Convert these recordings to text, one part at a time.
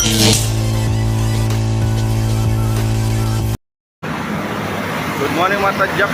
Good morning mga tadyak.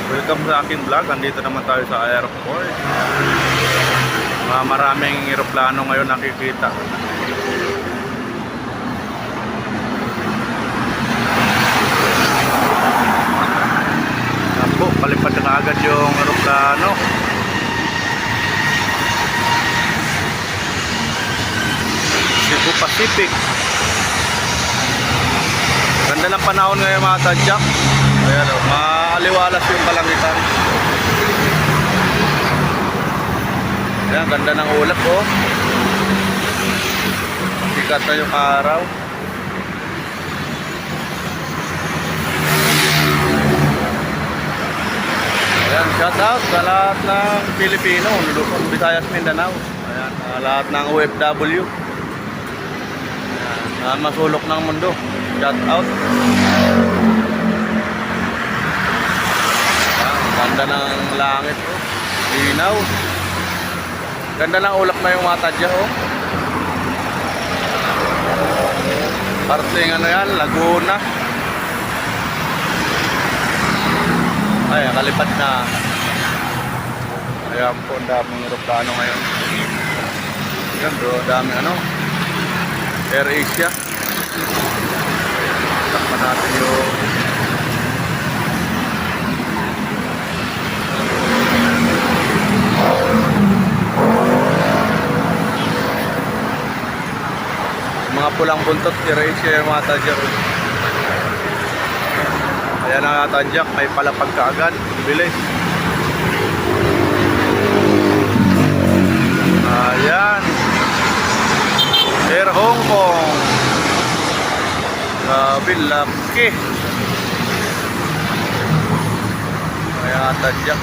Welcome sa aking vlog. Andito naman tayo sa airport. Maraming eroplano ngayon nakikita. Napo, palipad na agad yung eroplano. Cebu Pacific. Ganda ng panahon ngayon mga tadyak. Ayan o, maaliwalas yung kalangitan. Ayan, ganda ng ulap o. Sikat na yung araw. Ayan, shout out sa lahat ng Pilipino, Luzon, Visayas, Mindanao. Ayan, lahat ng OFW. Ayan, masulok ng mundo. Shout out. Ganda ng langit oh. Linaw. Ganda ng ulap na yung mga tadya oh. Parting ano yan, Laguna. Ay, kalipad na. Ayan po, ang daming eroplano ngayon. Ayan bro, daming ano, Air Asia. Takpan natin yung mga pulang buntot, i-race yung mga tadyak. Ayan ang tadyak, may palapag ka agad, bilis. Ayan, Air Hong Kong. Grabe, laki. Ayan tadyak,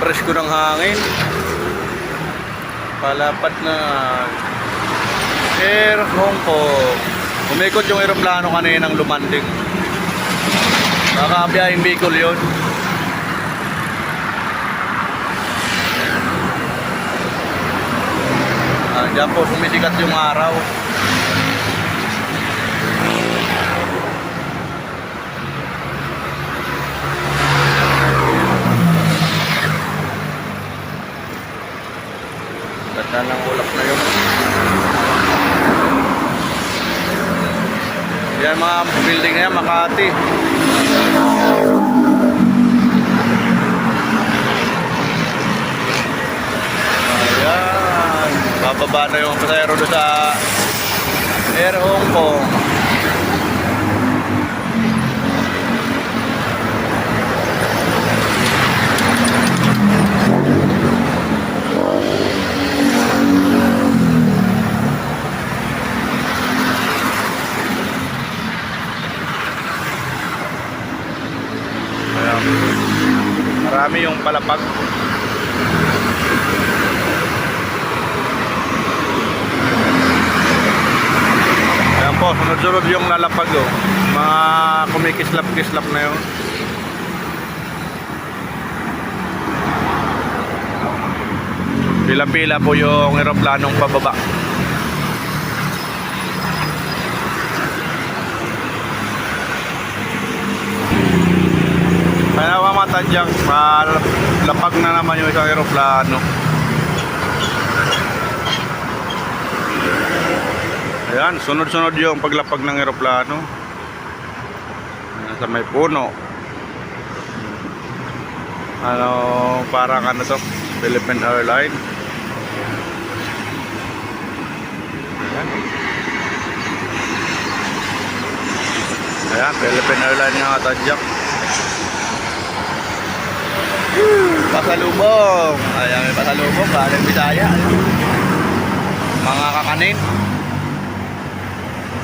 presko ng hangin, palapad na. Air Hong Kong. Umikot yung aeroplano kaninang lumanding. Nakabiyahing Bicol yun. Diyan po sumisikat yung araw. Ganda ng ulap na yun. Yan mga building na yan, Makati. Ayan, bababa na yung pasayro doon sa Air Hong Kong. Marami yung palapag. Ayan po, sunod-sunod yung lalapag oh. Mga kumikislap-kislap na yun. Pila-pila po yung eroplanong pababa. Kaya mga tadyak, lapag na naman yung isang aeroplano. Ayan, sunod-sunod yung paglapag ng aeroplano. Sa may puno. Ano, parang ano to, Philippine Airlines. Ayan. Ayan, Philippine Airlines nga tadyak. Pasalubong. Ayan, may pasalubong. Galing Bisaya. Mga kakanin.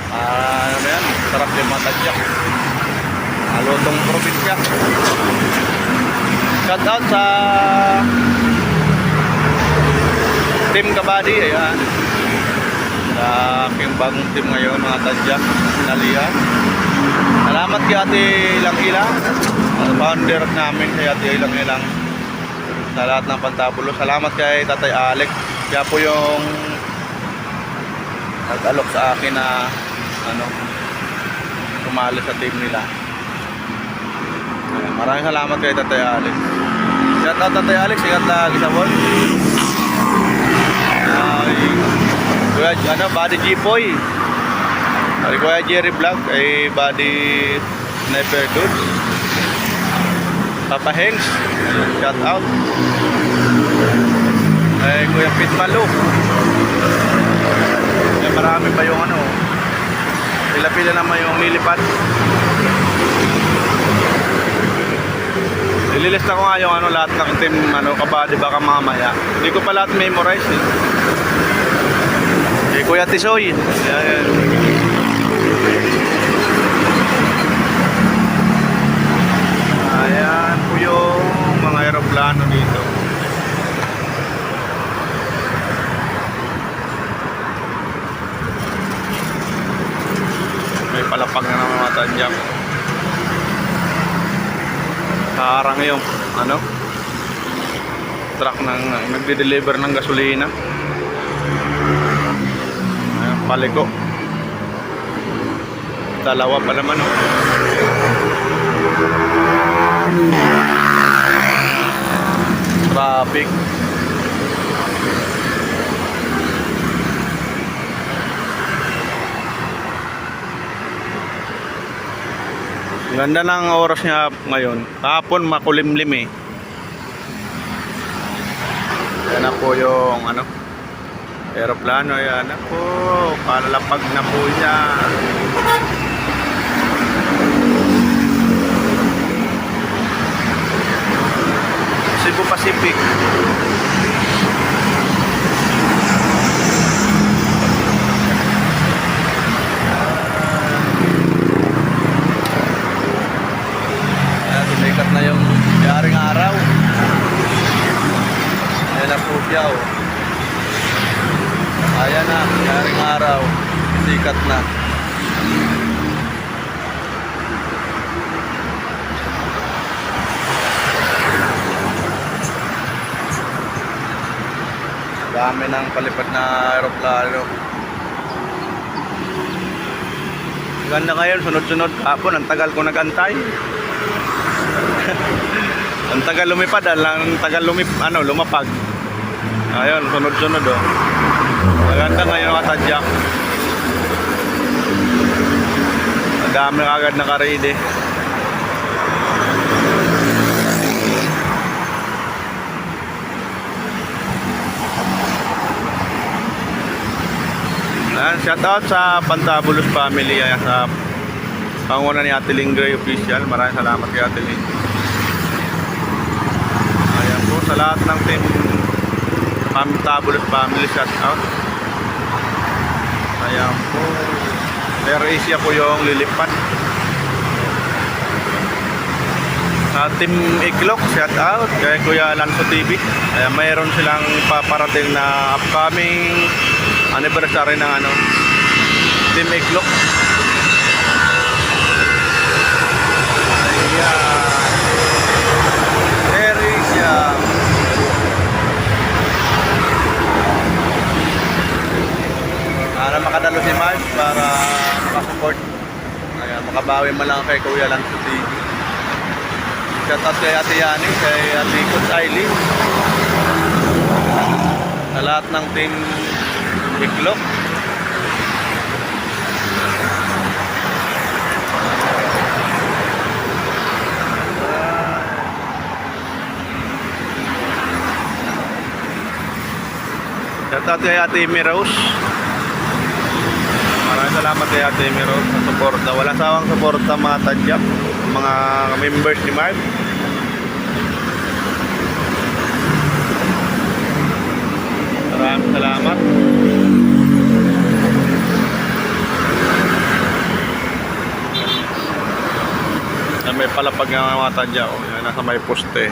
Ano na yan? Sarap yung mga tadyak. Alutong probinsya. Shout out sa Team Kabady. Ayan. Sa aking bagong team ngayon, mga tadyak. Sinalihan. Salamat kay Ate Ilang-Ilang. Founder namin kay Ate Ilang-Ilang. Sa lahat ng Pantabulo. Salamat kay Tatay Alex. Kaya po yung nag-alok sa akin na ano, tumali sa team nila. Ayan, maraming salamat kay Tatay Alex. Shout out Tatay Alex, ingat lagi sa ball. Ay, Kuya, ano, Buddy G-Boy. Ay, Kuya Jerry Vlog, ay Buddy Sniper Dudes. Papa Hengs, shout out. Ay, Kuya Pit Malu. Ay, marami pa yung ano, pila-pila naman yung lilipad. Ililista ko nga yung ano, lahat ng team ano, kabady baka mamaya. Hindi ko pa lahat memorize eh. Kuya Tisoy. Ayan. Ayan po yung mga aeroplano dito. May palapag na ng mga tanjak. Harang yung ano, truck ng nagde-deliver ng gasolina. Ayan, paliko. Dalawa pa naman oh. Traffic. Ganda ng oras niya ngayon. Kahapon makulimlim eh. Yan na po yung ano, aeroplano. Yan na po. Palalapag na po niya. Cebu Pacific. Sumikat na yung yaring araw. Ayan na po siya oh. Ayan na, yaring araw. Sikat na. Dami ng palipad na aeroplano. Ganda ngayon, sunod-sunod hapon. Ang tagal ko nagantay. Ang tagal lumipad, ang tagal lumapag. Ayun, sunod-sunod oh. Maganda ngayon ang tadyak. Ang dami agad naka-ready. Shout out sa Pantabulos family, sa panguna ni Ate Lingray official. Maraming salamat kay Ate Ling. Ayan po sa lahat ng team Pantabulos family, shout out. Ayan po, Air Asia po yung lilipad. Sa Team Iklok, shout out kay Kuya Lanso TV. Ayan, mayroon silang paparating na upcoming anniversary ng ano, Team Iklok. Ayan, Air Asia. Sana makadalo si Mike para makasupport. Ayan, makabawi man lang kay Kuya Lanso TV. Shout out kay Ate Yani, kay Ate Coach Aileen, sa lahat ng Team Iklok. Shout out kay Ate Miros. Maraming salamat kay Ate Miros sa suporta. Wala sawang suporta mga tadyak, mga members ni Mark. Maraming salamat. May palapag ng mga tadya oh. Yan, nasa may poste.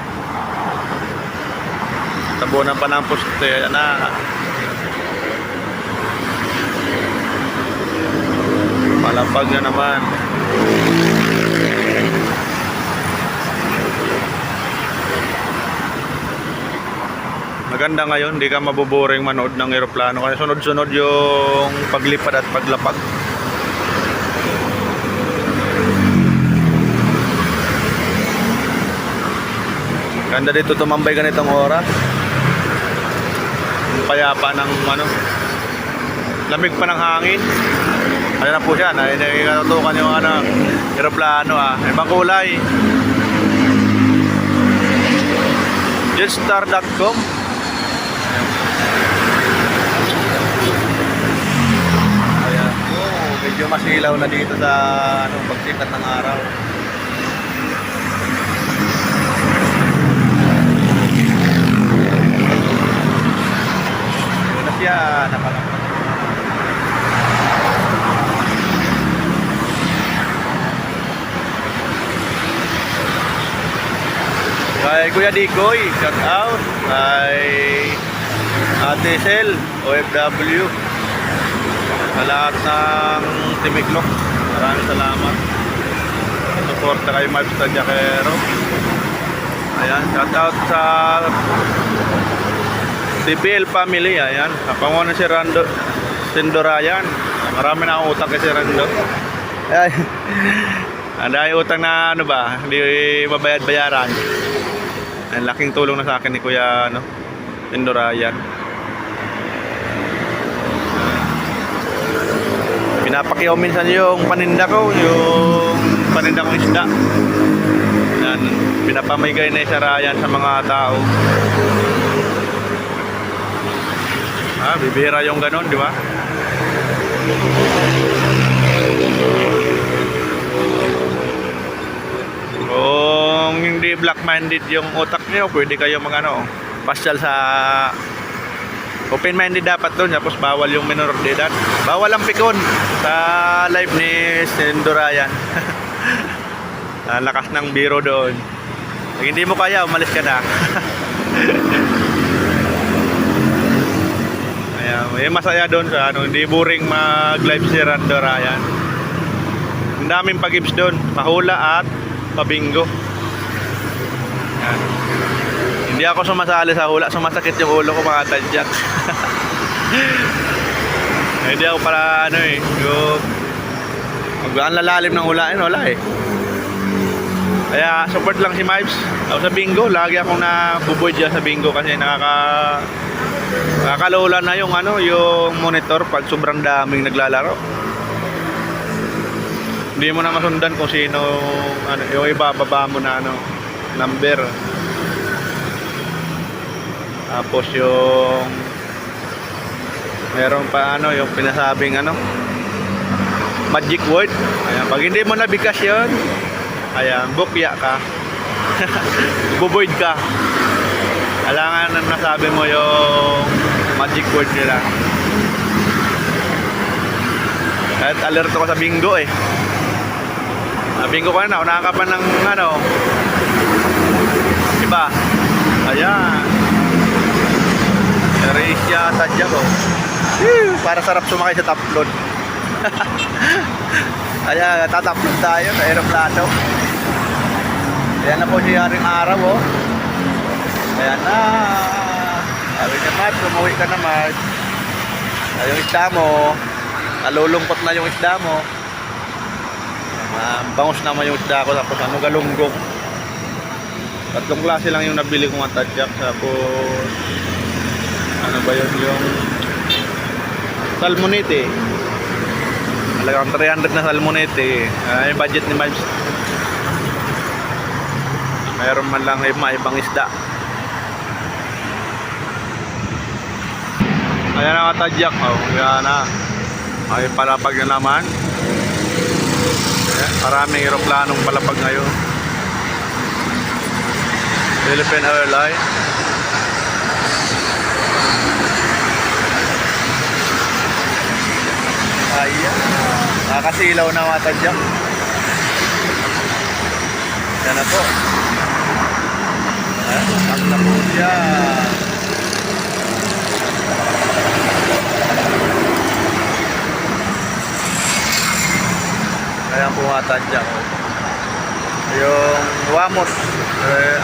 Tabunan pa ng poste. Yan na. Palapag na naman. Maganda ngayon, hindi ka mabuboring manood ng eroplano kasi sunod-sunod yung paglipad at paglapag. Ganda dito tumambay ganitong oras. Payapa ng ano, lamig pa ng hangin. Ano na po siya, nakikatutukan yung ano, eroplano ibang kulay. Jetstar.com. Ayan. Oh, medyo masilaw na dito sa ano, pagsikat ng araw. Yun na siya, nakalapag. Kay Kuya Dikoy, shout out. Kay Ate Sel, OFW. Sa lahat ng Timiklok, maraming salamat. Suporta kay Marv Tadjakero. Ayan, shout out sa TPL family. Ayan, kapangunan si Rando Sindorayan. Marami na akong utang kay si Rando. Ayan. Dahil utang na ano ba, hindi mabayad-bayaran. Ang laking tulong na sa akin ni Kuya ano, Sindorayan. Pinapakiyaw minsan yung paninda ko, yung paninda kong isda. Yan, pinapamigay na isa Ryan sa mga tao. Bibihira yung ganon, di ba? Kung hindi black-minded yung utak niyo, pwede kayo mag-ano, pasyal sa open-minded dapat doon, tapos bawal yung minor de edad. Bawal ang pikon sa live ni Sindorayan. Lakas ng biro doon. Pag hindi mo kaya, umalis ka na. Ayan, masaya doon sa ano, hindi boring mag-live si Sindorayan. Ang daming pag-gives doon, mahula at pabingo. Yan. Hindi ako sumasali sa hula, sumasakit yung ulo ko mga tadyak. Hindi ako para ano yung ang lalalim ng hulain, wala Kaya support lang si Mives. Ako sa bingo, lagi akong nabuboy dyan sa bingo kasi nakakalula na yung ano, yung monitor pag sobrang daming naglalaro. Hindi mo na masundan kung sino ano, yung ibababa mo na ano, number. Tapos yung meron pa ano, yung pinasabing ano, magic word. Ayan, pag hindi mo nabigkas yun, ayan, bukya ka. Buboid ka. Kailangan na nasabi mo yung magic word nila. Kahit alerto ko sa bingo bingo ko na, unahan ka pa ng ano, iba. Ayan. Erisya Tadyak para sarap sumakay sa top load. Ayan, tatapload tayo sa aeroplano. Ayan na po si Haring Araw Ayan na. Sabi niya, Marv, umuwi ka na, Marv. Yung isda mo, nalulungkot na yung isda mo. Bangus naman yung isda ko, tapos ano, galunggong. 3 klase lang yung nabili kong tadyak. Tapos ano ba yun, yung salmonite. Talagang 300 na salmonite. Yung budget ni Mives. Mayroon man lang ibang isda. Ayan na tadyak. Ayan na. Ay palapag na naman. Maraming aeroplanong palapag ngayon. Philippine Airlines. Ayan. Nakasilaw na mga tadyak. Yan na po. Ayan na po siya. Ayan po mga tadyak. Yung Wamos,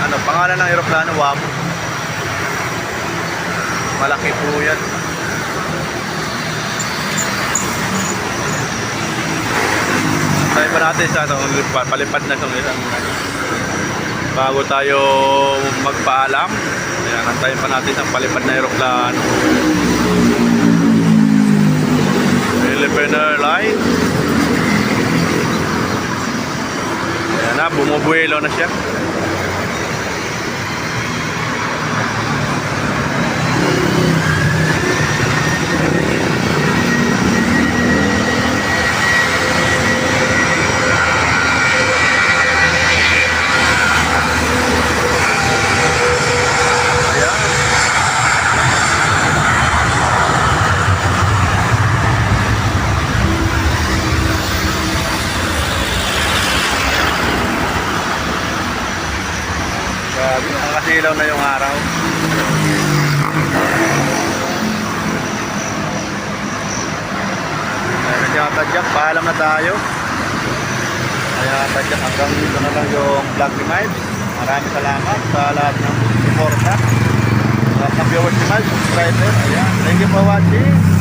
ano, pangalan ng aeroplano, Wamos. malaki po yan. Tayo pa natin sa palipad na itong isang bago tayo magpaalam. Ayan, antayin pa natin ang palipad na aeroplano. Philippine Airlines. Ayan na, bumubuelo na siya. Grabe, nakasilaw na yung araw. Ayan siya Tadyak, paalam na tayo. Ayan Tadyak, hanggang dito na lang yung vlog ni Miles. Maraming salamat sa lahat ng suporta. Lahat ng viewers ni Miles, subscriber. Ayan, thank you for watching.